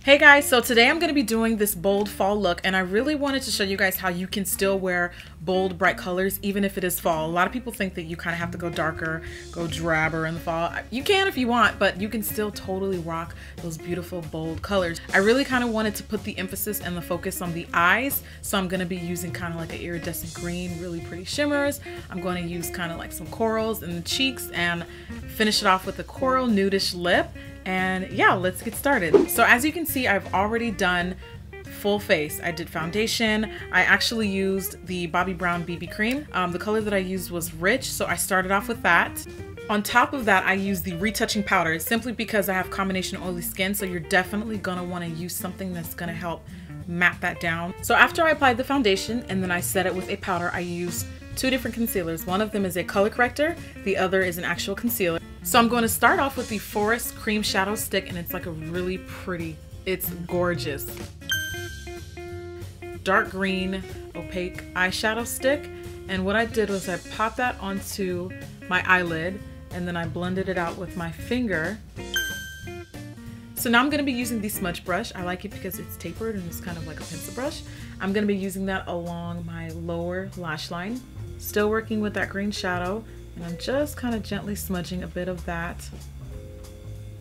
Hey guys, so today I'm going to be doing this bold fall look, and I really wanted to show you guys how you can still wear bold, bright colors even if it is fall. A lot of people think that you kind of have to go darker, go drabber in the fall. You can if you want, but you can still totally rock those beautiful bold colors. I really kind of wanted to put the emphasis and the focus on the eyes, so I'm going to be using kind of like an iridescent green, really pretty shimmers. I'm going to use kind of like some corals in the cheeks and finish it off with a coral nudish lip. And yeah, let's get started. So as you can see, I've already done full face. I did foundation. I actually used the Bobbi Brown BB cream. The color that I used was rich, so I started off with that. On top of that, I used the retouching powder simply because I have combination oily skin, so you're definitely gonna wanna use something that's gonna help map that down. So after I applied the foundation and then I set it with a powder, I used two different concealers. One of them is a color corrector, the other is an actual concealer. So I'm going to start off with the Forest Cream Shadow Stick, and it's like a really pretty, it's gorgeous. Dark green opaque eyeshadow stick, and what I did was I popped that onto my eyelid and then I blended it out with my finger. So now I'm going to be using the Smudge Brush. I like it because it's tapered and it's kind of like a pencil brush. I'm going to be using that along my lower lash line. Still working with that green shadow, and I'm just kind of gently smudging a bit of that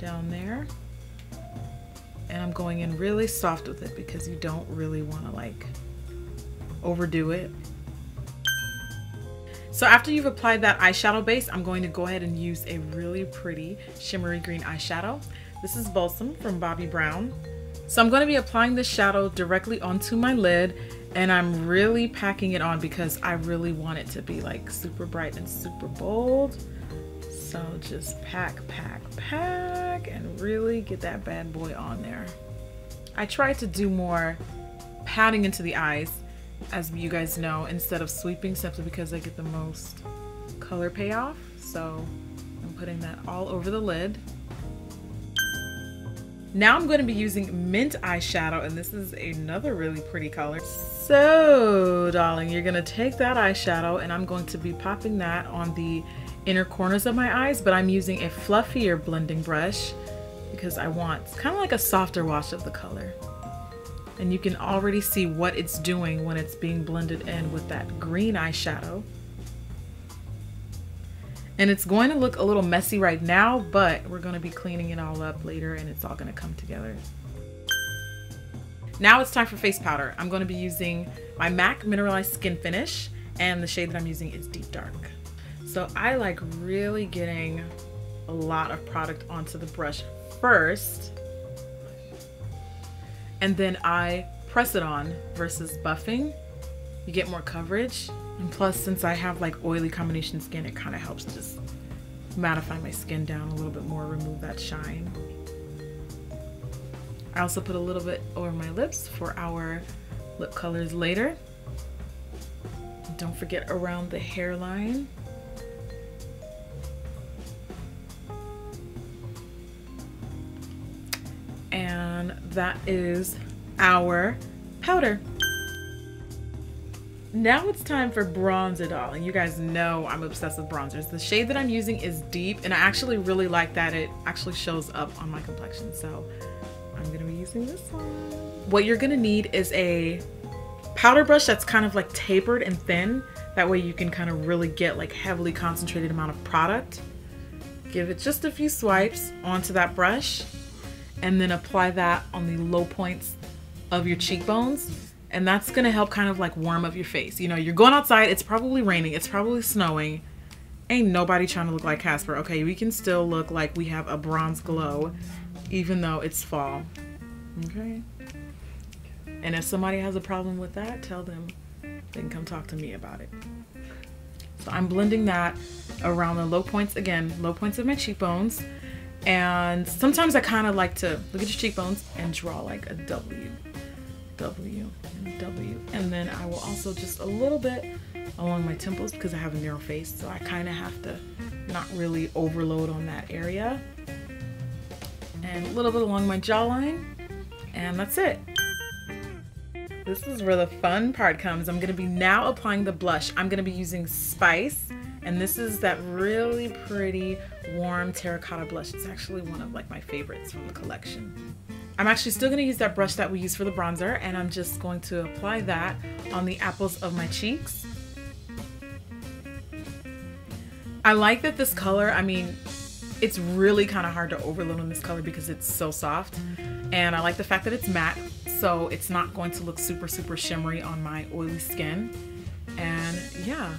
down there. And I'm going in really soft with it because you don't really want to like overdo it. So after you've applied that eyeshadow base, I'm going to go ahead and use a really pretty shimmery green eyeshadow. This is Balsam from Bobbi Brown. So I'm going to be applying this shadow directly onto my lid, and I'm really packing it on because I really want it to be like super bright and super bold. So just pack, pack, pack, and really get that bad boy on there. I try to do more patting into the eyes, as you guys know, instead of sweeping, simply because I get the most color payoff. So I'm putting that all over the lid. Now I'm going to be using mint eyeshadow, and this is another really pretty color. So darling, you're going to take that eyeshadow and I'm going to be popping that on the inner corners of my eyes, but I'm using a fluffier blending brush because I want kind of like a softer wash of the color. And you can already see what it's doing when it's being blended in with that green eyeshadow. And it's going to look a little messy right now, but we're going to be cleaning it all up later and it's all going to come together. Now it's time for face powder. I'm going to be using my M.A.C Mineralize Skinfinish, and the shade that I'm using is Deep Dark. So I like really getting a lot of product onto the brush first, and then I press it on versus buffing. You get more coverage. And plus, since I have like oily combination skin, it kind of helps just mattify my skin down a little bit more, remove that shine. I also put a little bit over my lips for our lip colors later. Don't forget around the hairline. And that is our powder. Now it's time for bronzer, darling. You guys know I'm obsessed with bronzers. The shade that I'm using is Deep, and I actually really like that it actually shows up on my complexion. So I'm gonna be using this one. What you're gonna need is a powder brush that's kind of like tapered and thin. That way you can kind of really get like heavily concentrated amount of product. Give it just a few swipes onto that brush, and then apply that on the low points of your cheekbones. And that's gonna help kind of like warm up your face. You know, you're going outside, it's probably raining, it's probably snowing. Ain't nobody trying to look like Casper, okay? We can still look like we have a bronze glow, even though it's fall, okay? And if somebody has a problem with that, tell them they can come talk to me about it. So I'm blending that around the low points, again, low points of my cheekbones. And sometimes I kind of like to look at your cheekbones and draw like a W, W, and W. And then I will also just a little bit along my temples because I have a narrow face, so I kind of have to not really overload on that area. And a little bit along my jawline, and that's it. This is where the fun part comes. I'm going to be now applying the blush. I'm going to be using Spice, and this is that really pretty warm terracotta blush. It's actually one of like my favorites from the collection. I'm actually still going to use that brush that we used for the bronzer, and I'm just going to apply that on the apples of my cheeks. I like that this color, I mean, it's really kind of hard to overload on this color because it's so soft. And I like the fact that it's matte, so it's not going to look super, super shimmery on my oily skin. And yeah,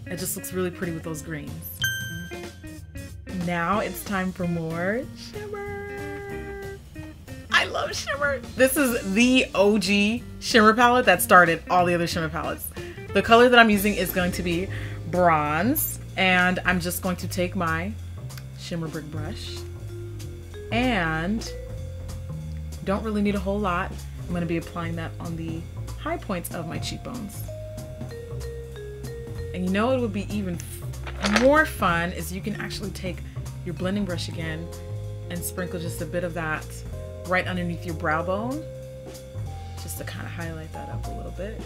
it just looks really pretty with those greens. Now it's time for more shimmer. I love shimmer. This is the OG shimmer palette that started all the other shimmer palettes. The color that I'm using is going to be bronze, and I'm just going to take my shimmer brick brush and don't really need a whole lot. I'm going to be applying that on the high points of my cheekbones. And you know, it would be even more fun is you can actually take your blending brush again and sprinkle just a bit of that right underneath your brow bone, just to kind of highlight that up a little bit.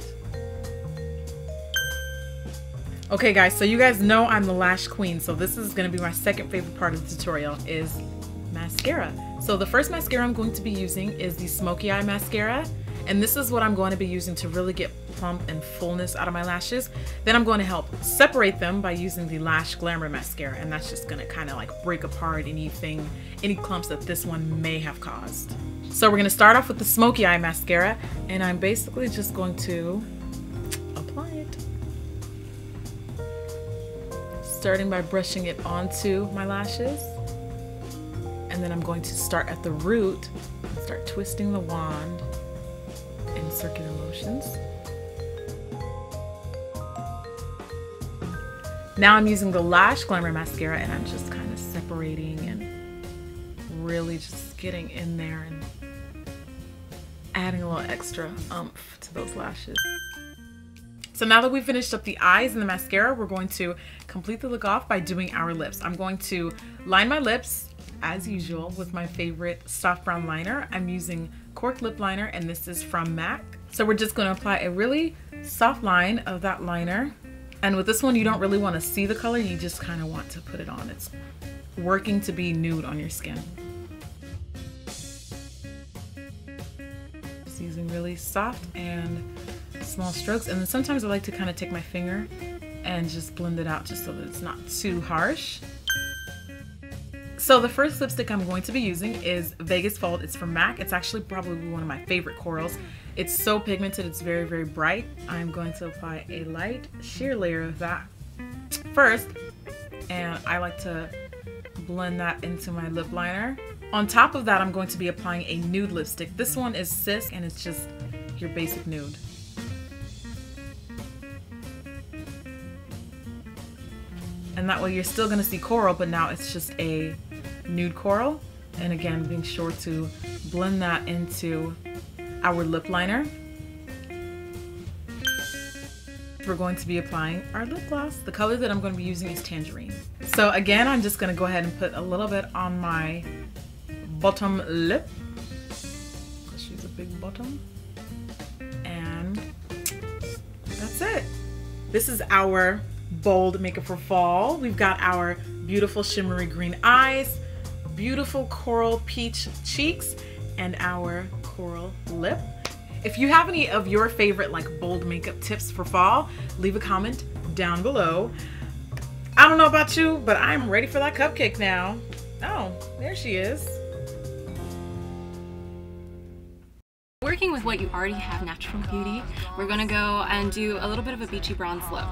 Okay guys, so you guys know I'm the lash queen, so this is going to be my second favorite part of the tutorial is mascara. So the first mascara I'm going to be using is the Smoky Eye Mascara, and this is what I'm going to be using to really get plump and fullness out of my lashes. Then I'm going to help separate them by using the Lash Glamour Mascara, and that's just going to kind of like break apart any clumps that this one may have caused. So we're going to start off with the Smoky Eye Mascara, and I'm basically just going to apply it. Starting by brushing it onto my lashes. And then I'm going to start at the root and start twisting the wand in circular motions. Now I'm using the Lash Glamour Mascara, and I'm just kind of separating and really just getting in there and adding a little extra oomph to those lashes. So now that we've finished up the eyes and the mascara, we're going to complete the look off by doing our lips. I'm going to line my lips as usual with my favorite soft brown liner. I'm using Cork lip liner, and this is from M.A.C. So we're just going to apply a really soft line of that liner. And with this one, you don't really want to see the color, you just kind of want to put it on. It's working to be nude on your skin. Just using really soft and small strokes, and then sometimes I like to kind of take my finger and just blend it out just so that it's not too harsh. So the first lipstick I'm going to be using is Vegas Fold. It's from M.A.C. It's actually probably one of my favorite corals. It's so pigmented, it's very, very bright. I'm going to apply a light sheer layer of that first, and I like to blend that into my lip liner. On top of that, I'm going to be applying a nude lipstick. This one is Siss, and it's just your basic nude. And that way you're still gonna see coral, but now it's just a nude coral. And again, being sure to blend that into our lip liner. We're going to be applying our lip gloss. The color that I'm going to be using is Tangerine. So again, I'm just going to go ahead and put a little bit on my bottom lip. She's a big bottom. And that's it. This is our bold makeup for fall. We've got our beautiful shimmery green eyes, beautiful coral peach cheeks, and our coral lip. If you have any of your favorite like bold makeup tips for fall, leave a comment down below. I don't know about you, but I'm ready for that cupcake now. Oh, there she is. Working with what you already have, natural beauty, we're gonna go and do a little bit of a beachy bronze look.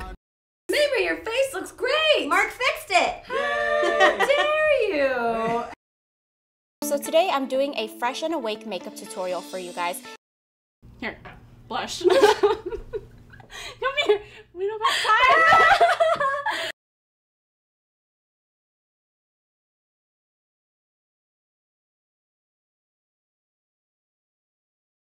Maybe your face looks great! Mark fixed it! How dare you! So today I'm doing a fresh and awake makeup tutorial for you guys. Here, blush.